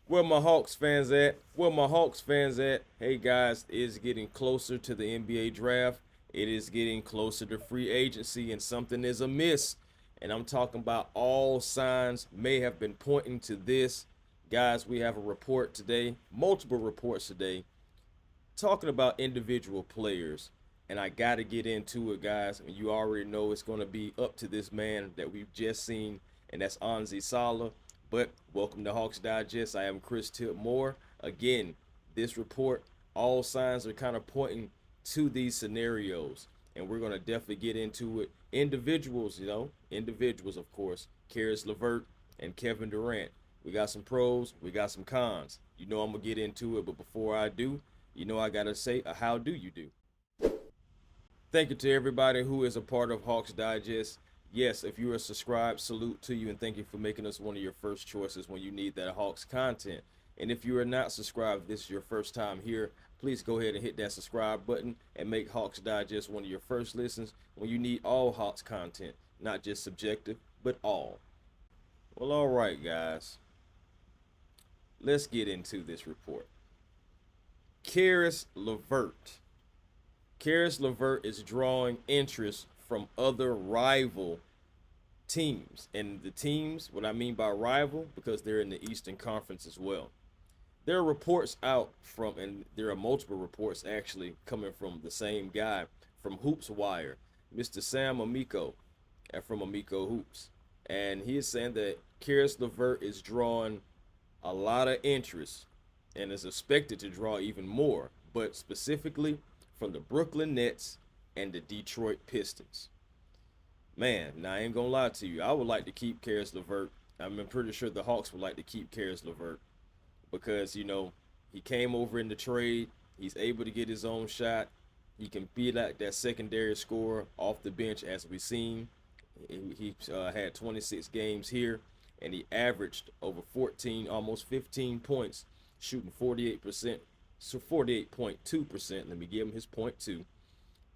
Where my Hawks fans at? Where my Hawks fans at? Hey guys, it's getting closer to the NBA draft. It is getting closer to free agency, and something is amiss. And I'm talking about all signs may have been pointing to this. Guys, we have a report today, multiple reports today, talking about individual players. And I got to get into it, guys. And you already know it's going to be up to this man that we've just seen, and that's Anzi Sala. But welcome to Hawks Digest. I am Chris Tipmore. Again, this report, all signs are kind of pointing to these scenarios. And we're going to definitely get into it. Individuals, individuals, of course. Caris LeVert and Kevin Durant. We got some pros, we got some cons. You know I'm going to get into it, but before I do, I got to say, how do you do? Thank you to everybody who is a part of Hawks Digest. Yes, if you are subscribed, salute to you and thank you for making us one of your first choices when you need that Hawks content. And if you are not subscribed, this is your first time here, please go ahead and hit that subscribe button and make Hawks Digest one of your first listens when you need all Hawks content, not just subjective, but all. Well, all right, guys, let's get into this report. Caris LeVert. Caris LeVert is drawing interest from other rival teams. And the teams, what I mean by rival, because they're in the Eastern Conference as well. There are reports out from, and there are multiple reports actually coming from the same guy from Hoops Wire, Mr. Sam Amico, and from Amico Hoops. And he is saying that Caris LeVert is drawing a lot of interest and is expected to draw even more, but specifically from the Brooklyn Nets and the Detroit Pistons. Man, now I ain't gonna lie to you. I would like to keep Caris LeVert. I'm pretty sure the Hawks would like to keep Caris LeVert because he came over in the trade. He's able to get his own shot. He can be like that secondary scorer off the bench, as we've seen. He had 26 games here, and he averaged over 14, almost 15 points, shooting 48%, so 48.2%. Let me give him his point two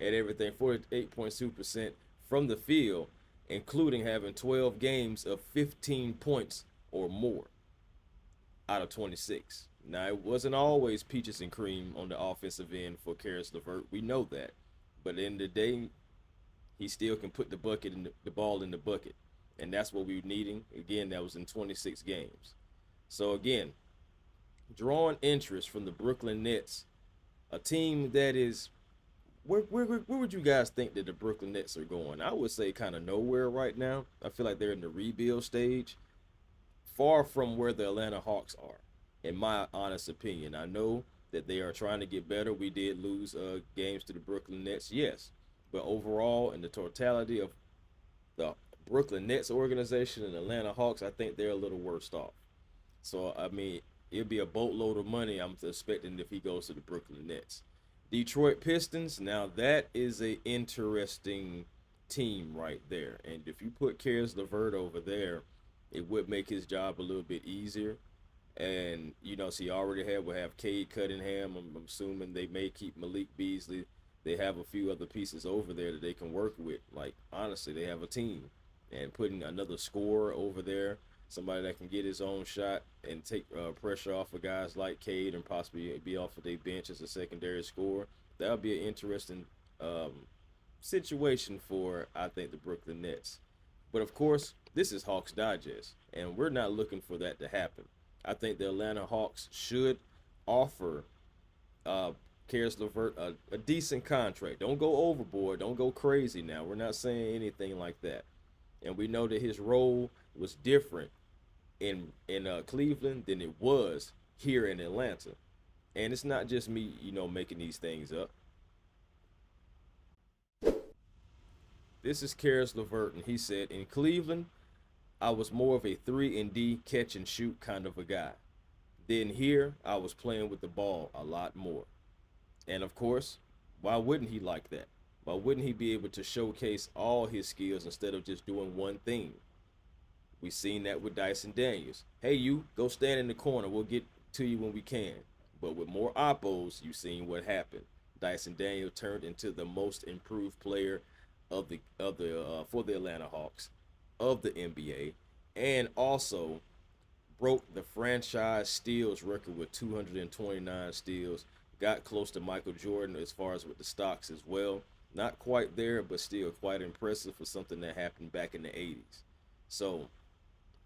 at everything, 48.2% from the field, including having 12 games of 15 points or more out of 26. Now, it wasn't always peaches and cream on the offensive end for Caris LeVert. We know that. But at the end of the day, he still can put the ball in the bucket. And that's what we were needing. Again, that was in 26 games. So again, drawing interest from the Brooklyn Nets, a team that is where would you guys think that the Brooklyn Nets are going? I would say kind of nowhere right now. I feel like they're in the rebuild stage, far from where the Atlanta Hawks are, in my honest opinion. I know that they are trying to get better. We did lose games to the Brooklyn Nets, yes, but overall, in the totality of the Brooklyn Nets organization and Atlanta Hawks, I think they're a little worse off. So I mean, it'd be a boatload of money I'm expecting if he goes to the Brooklyn Nets. Detroit Pistons, now that is a interesting team right there. And if you put Caris LeVert over there, it would make his job a little bit easier. And so you already will have Cade Cunningham. I'm assuming they may keep Malik Beasley. They have a few other pieces over there that they can work with. Like honestly, they have a team, and putting another scorer over there, somebody that can get his own shot and take pressure off of guys like Cade and possibly be off of their bench as a secondary scorer. That would be an interesting um, situation for, I think, the Brooklyn Nets. But of course, this is Hawks Digest, and we're not looking for that to happen. I think the Atlanta Hawks should offer uh, Caris LeVert a decent contract. Don't go overboard. Don't go crazy now. We're not saying anything like that. And we know that his role was different in Cleveland than it was here in Atlanta. And it's not just me, making these things up. This is Caris LeVert, and he said, in Cleveland, I was more of a 3 and D catch and shoot kind of a guy. Then here, I was playing with the ball a lot more. And of course, why wouldn't he like that? Why wouldn't he be able to showcase all his skills instead of just doing one thing? We seen that with Dyson Daniels. Hey, you go stand in the corner. We'll get to you when we can. But with more oppos, you seen what happened. Dyson Daniels turned into the most improved player of the for the Atlanta Hawks of the NBA, and also broke the franchise steals record with 229 steals. Got close to Michael Jordan as far as with the stocks as well. Not quite there, but still quite impressive for something that happened back in the 80s. So,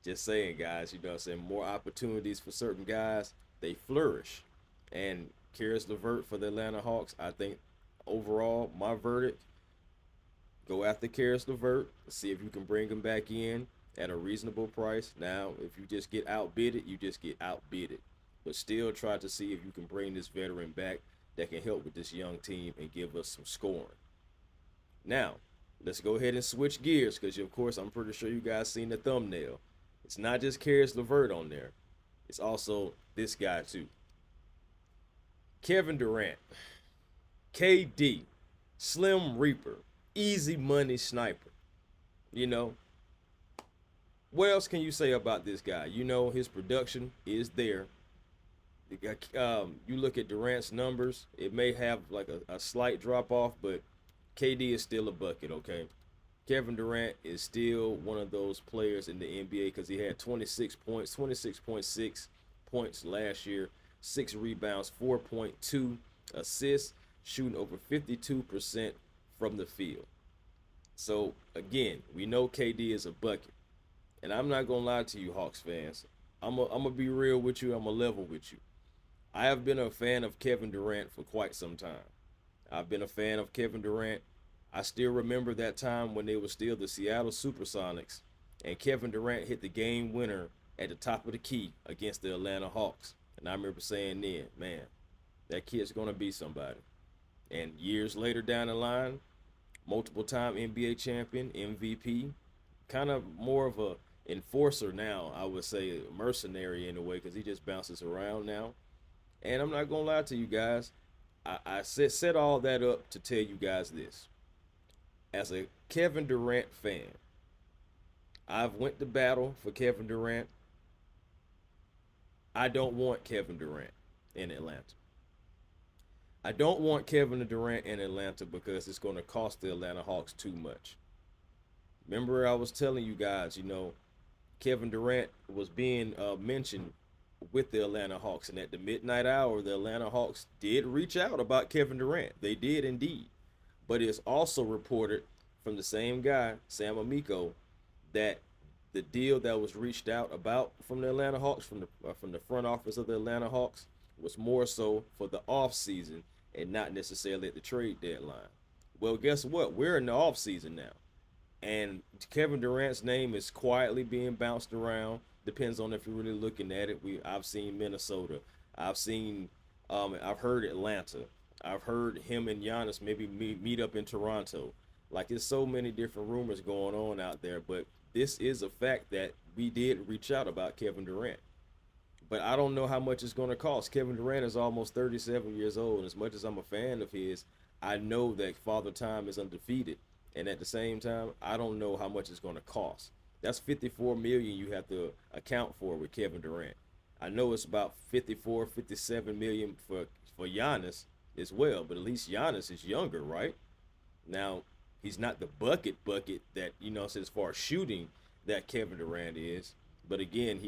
just saying, guys, you know what I'm saying? More opportunities for certain guys, they flourish. And Caris LeVert for the Atlanta Hawks, I think overall, my verdict, go after Caris LeVert, see if you can bring him back in at a reasonable price. Now, if you just get outbidded, you just get outbidded. But still try to see if you can bring this veteran back that can help with this young team and give us some scoring. Now, let's go ahead and switch gears because, of course, I'm pretty sure you guys seen the thumbnail. It's not just Caris LeVert on there. It's also this guy, too. Kevin Durant. KD. Slim Reaper. Easy money sniper. You know, what else can you say about this guy? You know, his production is there. You look at Durant's numbers, it may have like a slight drop off, but KD is still a bucket, okay? Kevin Durant is still one of those players in the NBA because he had 26 points, 26.6 points last year, 6 rebounds, 4.2 assists, shooting over 52% from the field. So, again, we know KD is a bucket. And I'm not going to lie to you, Hawks fans. I'm going to be real with you. I'm going to level with you. I have been a fan of Kevin Durant for quite some time. I've been a fan of Kevin Durant. I still remember that time when they were still the Seattle Supersonics, and Kevin Durant hit the game winner at the top of the key against the Atlanta Hawks. And I remember saying then, man, that kid's going to be somebody. And years later down the line, multiple time NBA champion, MVP, kind of more of a enforcer now, I would say, a mercenary in a way, because he just bounces around now. And I'm not going to lie to you guys. I set all that up to tell you guys this. As a Kevin Durant fan, I've went to battle for Kevin Durant. I don't want Kevin Durant in Atlanta. I don't want Kevin Durant in Atlanta because it's going to cost the Atlanta Hawks too much. Remember I was telling you guys, you know, Kevin Durant was being mentioned with the Atlanta Hawks. And at the midnight hour, the Atlanta Hawks did reach out about Kevin Durant. They did indeed. But it's also reported from the same guy, Sam Amico, that the deal that was reached out about from the Atlanta Hawks, from the front office of the Atlanta Hawks, was more so for the off season and not necessarily at the trade deadline. Well, guess what? We're in the off season now. And Kevin Durant's name is quietly being bounced around. Depends on if you're really looking at it. I've seen Minnesota. I've heard Atlanta. I've heard him and Giannis maybe meet up in Toronto. Like, there's so many different rumors going on out there. But this is a fact that we did reach out about Kevin Durant. But I don't know how much it's going to cost. Kevin Durant is almost 37 years old. And as much as I'm a fan of his, I know that Father Time is undefeated. And at the same time, I don't know how much it's going to cost. That's $54 million you have to account for with Kevin Durant. I know it's about $54, $57 million for Giannis as well, but at least Giannis is younger, right? Now, he's not the bucket that, you know, as far as shooting that Kevin Durant is. But again,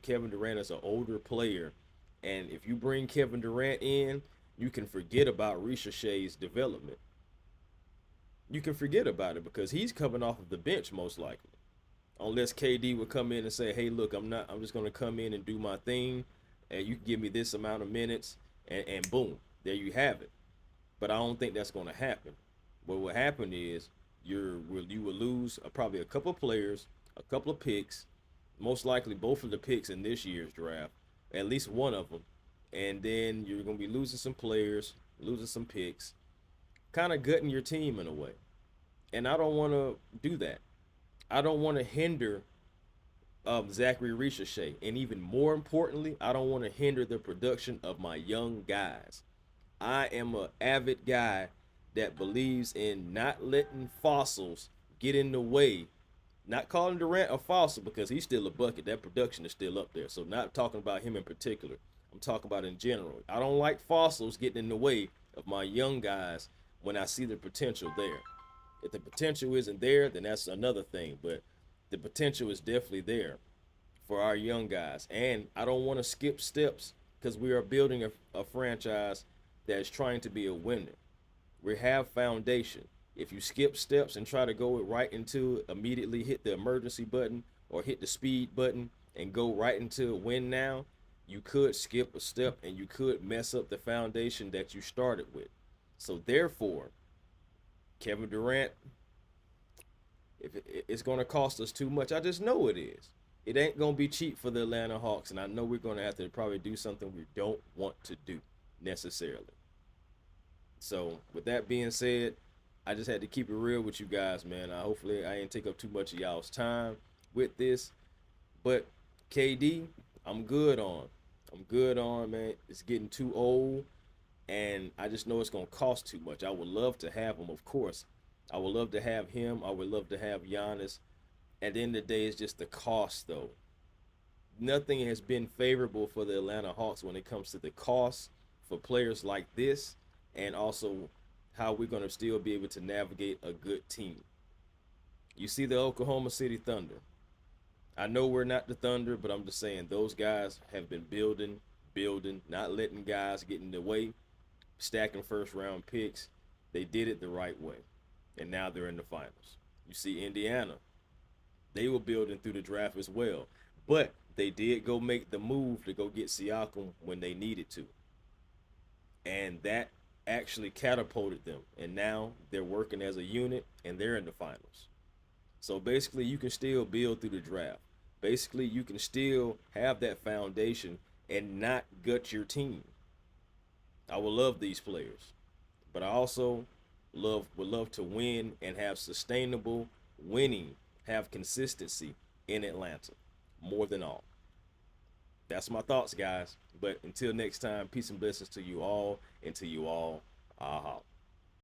Kevin Durant is an older player, and if you bring Kevin Durant in, you can forget about Risacher's development. You can forget about it because he's coming off of the bench most likely. Unless KD would come in and say, hey, look, I'm just going to come in and do my thing, and you can give me this amount of minutes, and boom, there you have it. But I don't think that's going to happen. What will happen is you will lose probably a couple of players, a couple of picks, most likely both of the picks in this year's draft, at least one of them. And then you're going to be losing some players, losing some picks, kind of gutting your team in a way. And I don't want to do that. I don't want to hinder Zaccharie Risacher. And even more importantly, I don't want to hinder the production of my young guys. I am an avid guy that believes in not letting fossils get in the way. Not calling Durant a fossil because he's still a bucket. That production is still up there. So not talking about him in particular. I'm talking about in general. I don't like fossils getting in the way of my young guys when I see the potential there. If the potential isn't there, then that's another thing. But the potential is definitely there for our young guys. And I don't want to skip steps because we are building a franchise that is trying to be a winner. We have foundation. If you skip steps and try to go right into immediately hit the emergency button or hit the speed button and go right into win now, you could skip a step and you could mess up the foundation that you started with. So therefore, Kevin Durant, if it's going to cost us too much, I just know it is. It ain't going to be cheap for the Atlanta Hawks, and I know we're going to have to probably do something we don't want to do necessarily. So with that being said, I just had to keep it real with you guys, man. Hopefully I ain't take up too much of y'all's time with this. But KD, I'm good on. I'm good on, man. It's getting too old, and I just know it's gonna cost too much. I would love to have him, of course. I would love to have him. I would love to have Giannis. At the end of the day, it's just the cost, though. Nothing has been favorable for the Atlanta Hawks when it comes to the cost for players like this, and also how we're going to still be able to navigate a good team. You see the Oklahoma City Thunder. I know we're not the Thunder, but I'm just saying those guys have been building, not letting guys get in the way, stacking first round picks. They did it the right way, and now they're in the finals. You see Indiana. They were building through the draft as well, but they did go make the move to go get Siakam when they needed to. And that actually catapulted them. And now they're working as a unit and they're in the finals. So basically, you can still build through the draft. Basically, you can still have that foundation and not gut your team. I would love these players, but I also would love to win and have sustainable winning, have consistency in Atlanta more than all. That's my thoughts, guys. But until next time, peace and blessings to you all, and to you all, aha.